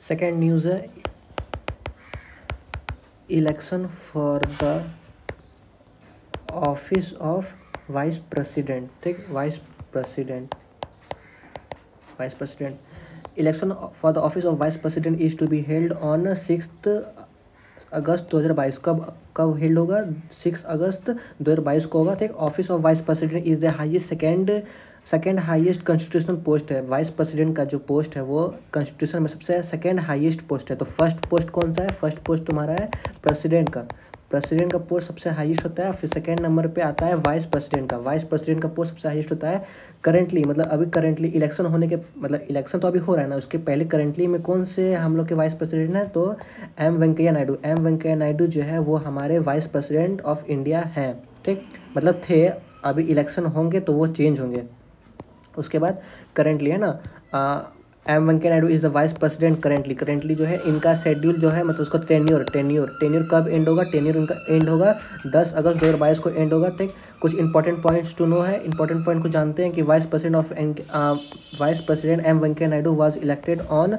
Second news है election for the office of vice president. ठीक, vice president election for the office of vice president is to be held on 6 अगस्त 2022। कब held होगा? 6 अगस्त 2022 को होगा। ठीक, office of vice president is the highest second highest constitutional post है। Vice president का जो पोस्ट है वो कॉन्स्टिट्यूशन में सबसे सेकेंड हाईएस्ट पोस्ट है। तो फर्स्ट पोस्ट कौन सा है? फर्स्ट पोस्ट तुम्हारा है प्रेसिडेंट का। प्रेसिडेंट का पोस्ट सबसे हाईएस्ट होता है। फिर सेकेंड नंबर पे आता है वाइस प्रेसिडेंट का। वाइस प्रेसिडेंट का पोस्ट सबसे हाईएस्ट होता है। करेंटली मतलब अभी करेंटली इलेक्शन होने के मतलब इलेक्शन तो अभी हो रहा है ना, उसके पहले करेंटली में कौन से हम लोग के वाइस प्रेसिडेंट हैं? तो एम वेंकैया नायडू जो है वो हमारे वाइस प्रेसिडेंट ऑफ इंडिया हैं। ठीक, मतलब थे, अभी इलेक्शन होंगे तो वो चेंज होंगे। उसके बाद करेंटली है ना, M Venkaiah Naidu is the vice president currently जो है इनका शेड्यूल जो है मतलब उसका टेन्योर कब एंड होगा? टेन्योर इनका एंड होगा 10 अगस्त 2022 को एंड होगा। ठीक, कुछ इंपॉर्टेंट पॉइंट्स टू नो है। इंपॉर्टेंट पॉइंट को जानते हैं कि vice president M Venkaiah Naidu was elected on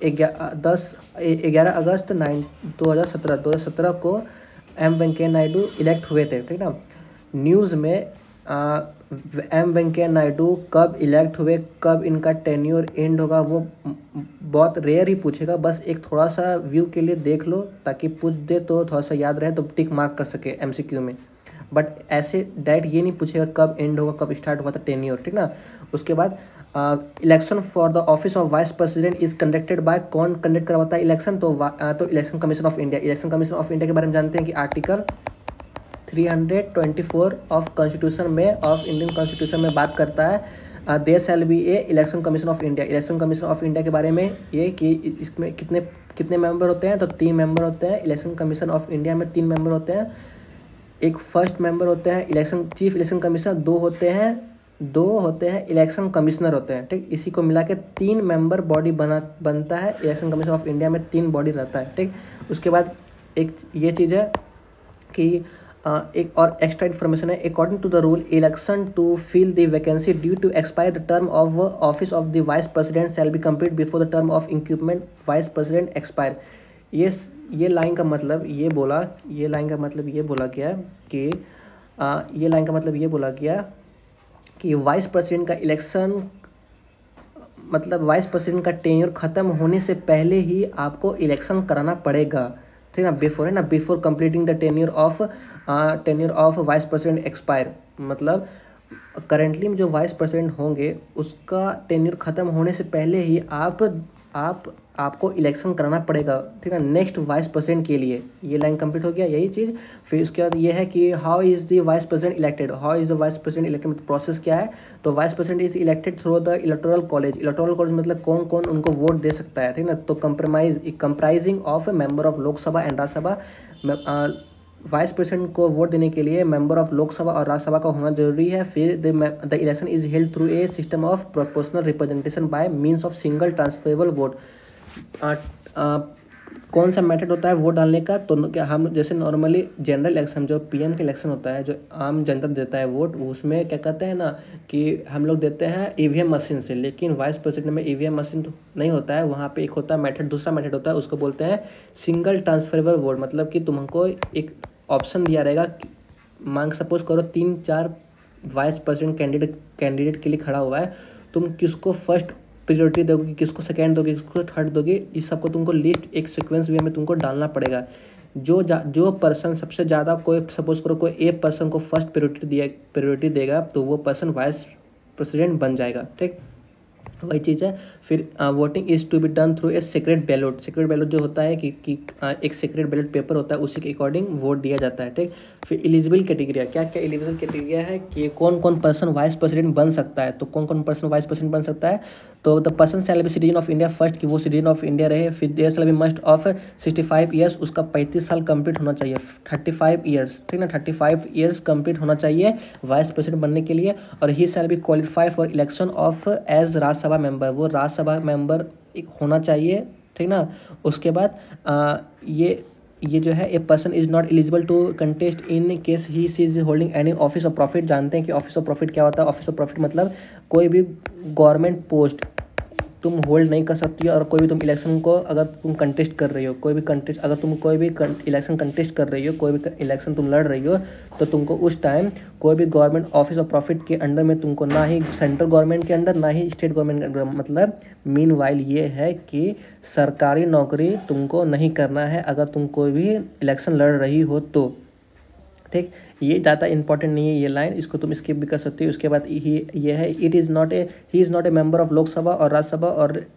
11 August 2017 को एम वेंकैया नायडू इलेक्ट हुए थे। ठीक ना, न्यूज़ में एम वेंकैया नायडू कब इलेक्ट हुए, कब इनका टेन्योर एंड होगा, वो बहुत रेयर ही पूछेगा। बस एक थोड़ा सा व्यू के लिए देख लो, ताकि पूछ दे तो थोड़ा सा याद रहे, तो टिक मार्क कर सके एमसीक्यू में। बट ऐसे डायरेक्ट ये नहीं पूछेगा कब एंड होगा, कब स्टार्ट हुआ था टेन्योर। ठीक ना, उसके बाद election for the office of vice president is conducted by, कौन कंडक्ट करवाता है इलेक्शन? तो election commission of India. Election commission of India के बारे में जानते हैं कि आर्टिकल 324 ऑफ कॉन्स्टिट्यूशन में, ऑफ इंडियन कॉन्स्टिट्यूशन में बात करता है there shall be a election commission of India. Election commission of India के बारे में ये कि इसमें कितने कितने मेंबर होते हैं? तो 3 मेंबर होते हैं। इलेक्शन कमीशन ऑफ इंडिया में 3 मेंबर होते हैं। एक फर्स्ट मेंबर होते हैं इलेक्शन चीफ इलेक्शन कमिश्नर, दो होते हैं इलेक्शन कमिश्नर होते हैं। ठीक, इसी को मिला के 3 मेंबर बॉडी बनता है। इलेक्शन कमीशन ऑफ इंडिया में 3 बॉडी रहता है। ठीक, उसके बाद एक ये चीज़ है कि एक और एक्स्ट्रा इन्फॉर्मेशन है। According to the rule, election to fill the vacancy due to expire the term of office of the vice president shall be complete before the term of incumbent vice president expire. ये line का मतलब ये बोला गया कि vice president का election मतलब vice president का टेन्योर ख़त्म होने से पहले ही आपको इलेक्शन कराना पड़ेगा। ठीक है ना, before completing the tenure of vice president expire. मतलब करेंटली में जो वाइस प्रेसिडेंट होंगे उसका टेन्योर ख़त्म होने से पहले ही आपको इलेक्शन कराना पड़ेगा। ठीक है, नेक्स्ट वाइस प्रेसिडेंट के लिए। ये लाइन कंप्लीट हो गया, यही चीज़। फिर उसके बाद ये है कि how is the vice president elected, मतलब प्रोसेस क्या है? तो vice president is elected through the electoral college मतलब कौन कौन उनको वोट दे सकता है। ठीक ना, तो comprising of member of Lok Sabha and Rajya Sabha. Vice president को वोट देने के लिए मेंबर ऑफ लोकसभा और राज्यसभा का होना जरूरी है। फिर the election is held through a system of proportional representation bye means of single transferable vote. कौन सा मेथड होता है वोट डालने का? तो क्या हम जैसे नॉर्मली जनरल इलेक्शन जो पीएम का इलेक्शन होता है, जो आम जनता देता है वोट, उसमें क्या कहते हैं ना कि हम लोग देते हैं ईवीएम मशीन से। लेकिन वाइस प्रेसिडेंट में ईवीएम मशीन तो नहीं होता है, वहाँ पे एक होता है मेथड, दूसरा मेथड होता है, उसको बोलते हैं सिंगल ट्रांसफरेबल वोट। मतलब कि तुमको एक ऑप्शन दिया रहेगा, मांग सपोज करो 3-4 वाइस प्रेसिडेंट कैंडिडेट के लिए खड़ा हुआ है, तुम किसको फर्स्ट प्रायोरिटी दोगे, किसको सेकंड दोगे, किसको थर्ड दोगे, इस सबको तुमको लिस्ट एक सीक्वेंस वे में तुमको डालना पड़ेगा। जो पर्सन सबसे ज़्यादा, कोई सपोज करो कोई एक पर्सन को फर्स्ट प्रायोरिटी देगा तो वो पर्सन वाइस प्रेसिडेंट बन जाएगा। ठीक, वही चीज़ है। फिर voting is to be done through a secret ballot जो होता है कि एक सीक्रेट बैलेट पेपर होता है, उसी के अकॉर्डिंग वोट दिया जाता है। ठीक, फिर एलिजिबल कैटेगरिया, क्या एलिजिबल कैटेगरिया है कि कौन कौन पर्सन वाइस प्रेसिडेंट बन सकता है। तो कौन कौन पर्सन वाइस प्रेसिडेंट बन सकता है? तो the person shall be citizen of India first, कि वो सिटीजन ऑफ इंडिया रहे। फिर there shall be must of 65 years, उसका 35 साल कंप्लीट होना चाहिए। 35 ईयर्स, ठीक ना, 35 ईयर्स कंप्लीट होना चाहिए वाइस प्रेसिडेंट बनने के लिए। और ही shall be qualify for election of as Rajya Sabha member, वो राज्यसभा मेंबर एक होना चाहिए। ठीक ना, उसके बाद ये जो है a person is not eligible to contest in case he is holding any office of profit. जानते हैं कि ऑफिस ऑफ प्रॉफिट क्या होता है? ऑफिस ऑफ प्रॉफिट मतलब कोई भी गवर्नमेंट पोस्ट तुम होल्ड नहीं कर सकती हो, और कोई भी तुम इलेक्शन को अगर तुम कंटेस्ट कर रही हो, कोई भी कंटेस्ट अगर तुम कोई भी इलेक्शन कंटेस्ट कर रही हो, कोई भी इलेक्शन तुम लड़ रही हो, तो तुमको उस टाइम कोई भी गवर्नमेंट ऑफिस ऑफ प्रॉफिट के अंडर में तुमको ना ही सेंट्रल गवर्नमेंट के अंडर ना ही स्टेट गवर्नमेंट के अंडर, मतलब मीन वाइल ये है कि सरकारी नौकरी तुमको नहीं करना है अगर तुम कोई भी इलेक्शन लड़ रही हो तो। ठीक, ये ज़्यादा इंपॉर्टेंट नहीं है ये लाइन, इसको तुम स्किप भी कर सकती हो। उसके बाद ये है he is not a member of Lok Sabha और राज्यसभा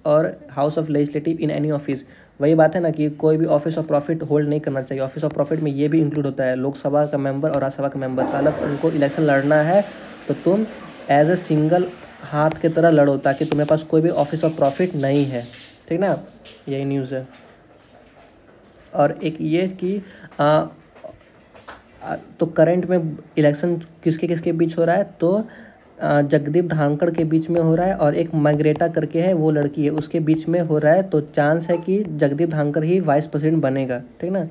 और house of legislative in any office. वही बात है ना कि कोई भी ऑफिस ऑफ प्रॉफिट होल्ड नहीं करना चाहिए। ऑफिस ऑफ प्रॉफिट में ये भी इंक्लूड होता है लोकसभा का मेंबर और राज्यसभा का मेंबर का। अगर उनको इलेक्शन लड़ना है तो तुम एज ए सिंगल हाथ की तरह लड़ो, ताकि तुम्हारे पास कोई भी ऑफिस ऑफ प्रॉफिट नहीं है। ठीक ना, यही न्यूज़ है। और एक ये कि तो करंट में इलेक्शन किसके किसके बीच हो रहा है, तो जगदीप धांकड़ के बीच में हो रहा है, और एक माइग्रेटा करके है वो लड़की है उसके बीच में हो रहा है। तो चांस है कि जगदीप धांकड़ ही वाइस प्रेसिडेंट बनेगा। ठीक ना।